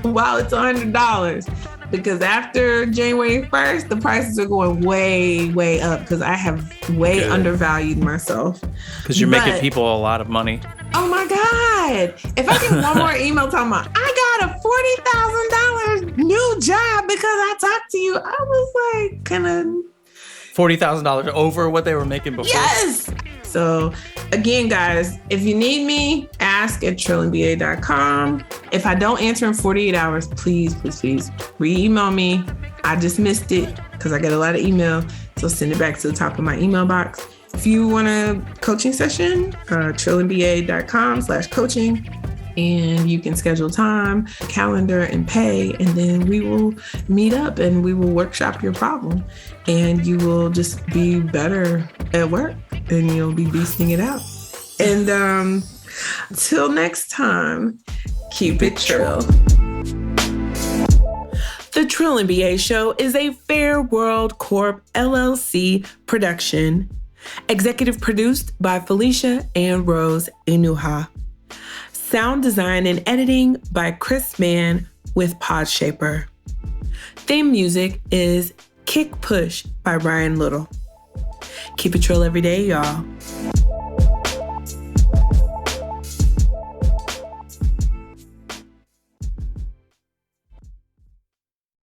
While it's $100, because after January 1st, the prices are going way, way up, because I have way undervalued myself. Because you're making people a lot of money. Oh my God. If I get one more email talking about, I got a $40,000 new job because I talked to you, I was like, $40,000 over what they were making before? Yes. So again, guys, if you need me, ask at trillandba.com. If I don't answer in 48 hours, please re-email me. I just missed it because I get a lot of email. So send it back to the top of my email box. If you want a coaching session, trillandba.com/coaching. And you can schedule time, calendar, and pay. And then we will meet up and we will workshop your problem. And you will just be better at work and you'll be beasting it out. And until next time, keep it trill. The Trill and BA Show is a Fair World Corp LLC production. Executive produced by Felicia and Rose Enuha. Sound design and editing by Chris Mann with Podshaper. Theme music is Kick Push by Ryan Little. Keep it trill every day, y'all.